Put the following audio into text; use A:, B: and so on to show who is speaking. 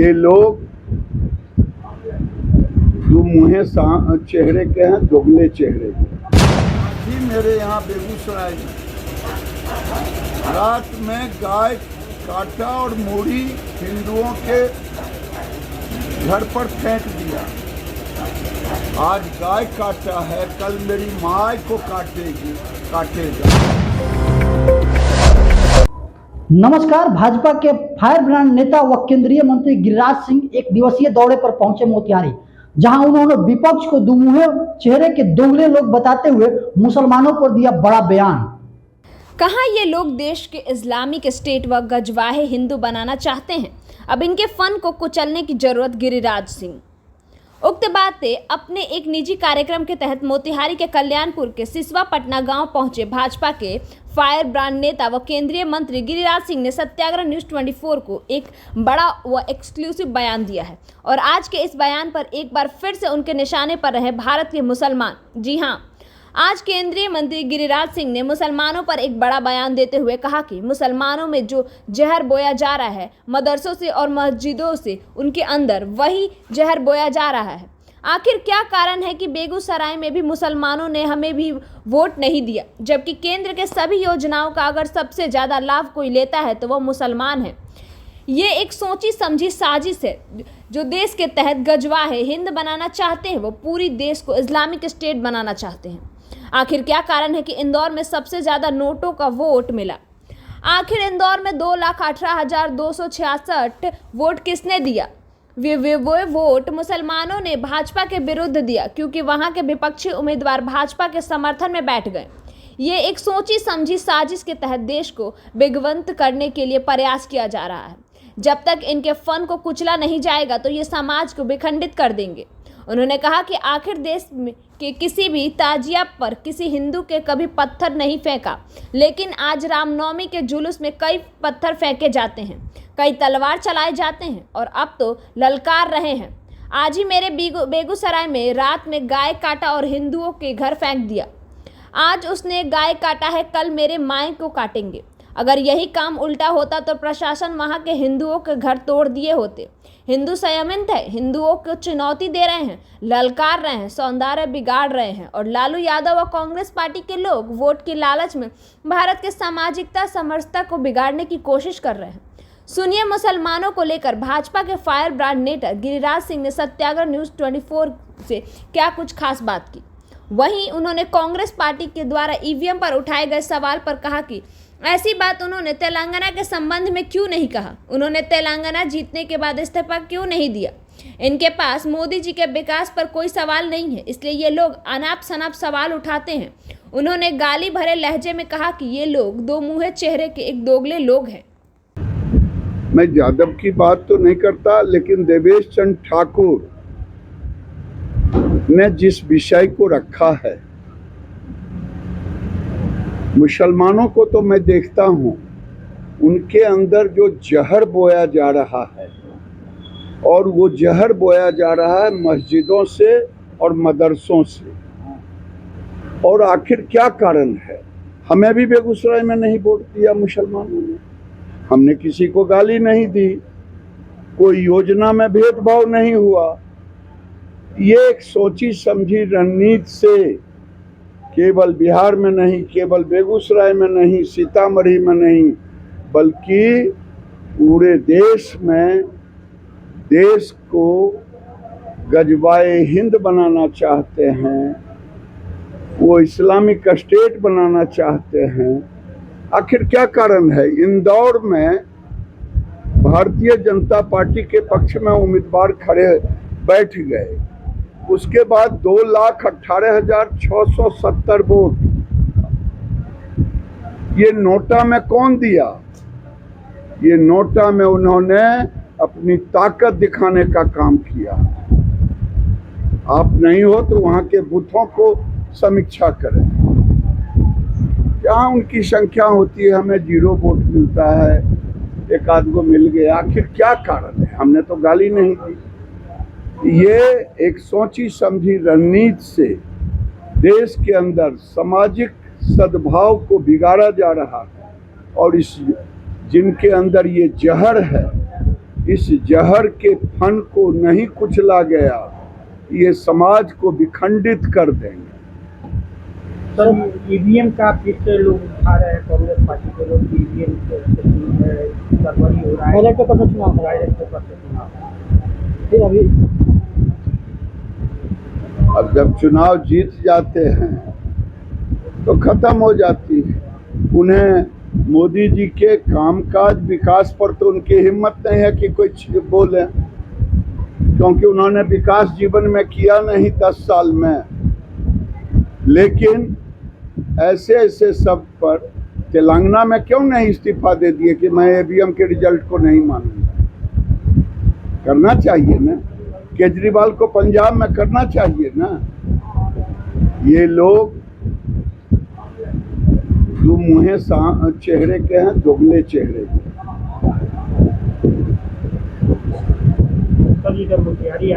A: ये लोग दो मुँहे चेहरे के हैं, दोगले चेहरे के। अभी मेरे यहाँ बेगूसराय में रात में गाय काटा और मूड़ी हिंदुओं के घर पर फेंक दिया। आज गाय काटा है, कल मेरी माँ को काटेगा।
B: नमस्कार। भाजपा के फायर ब्रांड नेता व केंद्रीय मंत्री गिरिराज सिंह एक दिवसीय दौरे पर पहुंचे मोतिहारी, जहां उन्होंने विपक्ष को दुमुहे चेहरे के दोगले लोग बताते हुए मुसलमानों पर दिया बड़ा बयान।
C: कहा ये लोग देश के इस्लामिक स्टेट व गजवाहे हिंदू बनाना चाहते हैं। अब इनके फन को कुचलने की जरूरत। गिरिराज सिंह उक्त बातें अपने एक निजी कार्यक्रम के तहत मोतिहारी के कल्याणपुर के सिसवा पटना गांव पहुंचे भाजपा के फायर ब्रांड नेता व केंद्रीय मंत्री गिरिराज सिंह ने सत्याग्रह न्यूज़ 24 को एक बड़ा व एक्सक्लूसिव बयान दिया है। और आज के इस बयान पर एक बार फिर से उनके निशाने पर रहे भारत के मुसलमान। जी हां, आज केंद्रीय मंत्री गिरिराज सिंह ने मुसलमानों पर एक बड़ा बयान देते हुए कहा कि मुसलमानों में जो जहर बोया जा रहा है मदरसों से और मस्जिदों से, उनके अंदर वही जहर बोया जा रहा है। आखिर क्या कारण है कि बेगूसराय में भी मुसलमानों ने हमें भी वोट नहीं दिया, जबकि केंद्र के सभी योजनाओं का अगर सबसे ज़्यादा लाभ कोई लेता है तो वह मुसलमान है। ये एक सोची समझी साजिश है। जो देश के तहत गजवाहे हिंद बनाना चाहते हैं वो पूरी देश को इस्लामिक स्टेट बनाना चाहते हैं। आखिर क्या कारण है कि इंदौर में सबसे ज़्यादा नोटों का वोट मिला? आखिर इंदौर में 2,18,266 वोट किसने दिया? वो वोट मुसलमानों ने भाजपा के विरुद्ध दिया, क्योंकि वहां के विपक्षी उम्मीदवार भाजपा के समर्थन में बैठ गए। ये एक सोची समझी साजिश के तहत देश को बेगवंत करने के लिए प्रयास किया जा रहा है। जब तक इनके फन को कुचला नहीं जाएगा तो ये समाज को विखंडित कर देंगे। उन्होंने कहा कि आखिर देश के किसी भी ताजिया पर किसी हिंदू के कभी पत्थर नहीं फेंका, लेकिन आज रामनवमी के जुलूस में कई पत्थर फेंके जाते हैं, कई तलवार चलाए जाते हैं और अब तो ललकार रहे हैं। आज ही मेरे बेगूसराय में रात में गाय काटा और हिंदुओं के घर फेंक दिया। आज उसने गाय काटा है, कल मेरे माँ को काटेंगे। अगर यही काम उल्टा होता तो प्रशासन वहाँ के हिंदुओं के घर तोड़ दिए होते। हिंदू संयमित है, हिंदुओं को चुनौती दे रहे हैं, ललकार रहे हैं, सौंदर्य बिगाड़ रहे हैं। और लालू यादव और कांग्रेस पार्टी के लोग वोट की लालच में भारत के सामाजिकता समरसता को बिगाड़ने की कोशिश कर रहे हैं। सुनिए मुसलमानों को लेकर भाजपा के फायर ब्रांड नेता गिरिराज सिंह ने सत्याग्रह न्यूज़ 24 से क्या कुछ खास बात की। वहीं उन्होंने कांग्रेस पार्टी के द्वारा ईवीएम पर उठाए गए सवाल पर कहा कि ऐसी बात उन्होंने तेलंगाना के संबंध में क्यों नहीं कहा। उन्होंने तेलंगाना जीतने के बाद इस्तीफा क्यों नहीं दिया। इनके पास मोदी जी के विकास पर कोई सवाल नहीं है, इसलिए ये लोग अनाप शनाप सवाल उठाते हैं। उन्होंने गाली भरे लहजे में कहा कि ये लोग दो मुँहे चेहरे के एक दोगले लोग हैं।
A: मैं यादव की बात तो नहीं करता, लेकिन देवेश चंद्र ठाकुर ने जिस विषय को रखा है, मुसलमानों को तो मैं देखता हूँ उनके अंदर जो जहर बोया जा रहा है, और वो जहर बोया जा रहा है मस्जिदों से और मदरसों से। और आखिर क्या कारण है? हमें भी बेगूसराय में नहीं वोट दिया मुसलमानों ने, हमने किसी को गाली नहीं दी, कोई योजना में भेदभाव नहीं हुआ। ये एक सोची समझी रणनीति से केवल बिहार में नहीं, केवल बेगूसराय में नहीं, सीतामढ़ी में नहीं, बल्कि पूरे देश में देश को गजवाए हिंद बनाना चाहते हैं, वो इस्लामिक स्टेट बनाना चाहते हैं। आखिर क्या कारण है? इंदौर में भारतीय जनता पार्टी के पक्ष में उम्मीदवार खड़े बैठ गए, उसके बाद 2,18,670 वोट ये नोटा में कौन दिया? ये नोटा में उन्होंने अपनी ताकत दिखाने का काम किया। आप नहीं हो तो वहां के बूथों को समीक्षा करें, जहाँ उनकी संख्या होती है हमें 0 वोट मिलता है, एक आध को मिल गया। आखिर क्या कारण है? हमने तो गाली नहीं दी। ये एक सोची समझी रणनीति से देश के अंदर सामाजिक सद्भाव को बिगाड़ा जा रहा है, और इस जिनके अंदर ये जहर है इस जहर के फन को नहीं कुचला गया, ये समाज को विखंडित कर देंगे।
D: सर ईवीएम का फिर से लोग उठा रहे हैं, कांग्रेस पार्टी के लोग ईवीएम गड़बड़ी हो रहा है,
B: बैलेट पेपर से चुनाव
D: बैलेट पेपर से चुनाव।
B: फिर अभी
A: अब जब चुनाव जीत जाते हैं तो खत्म हो जाती है। उन्हें मोदी जी के कामकाज विकास पर तो उनकी हिम्मत नहीं है कि कुछ बोले, क्योंकि उन्होंने विकास जीवन में किया नहीं 10 साल में। लेकिन ऐसे ऐसे सब पर तेलंगाना में क्यों नहीं इस्तीफा दे दिए कि मैं ईवीएम के रिजल्ट को नहीं मानूंगा? करना चाहिए ना। केजरीवाल को पंजाब में करना चाहिए ना। ये लोग दो मुँहे चेहरे के हैं, दोगले चेहरे के।
D: सर इधर मोतिहारी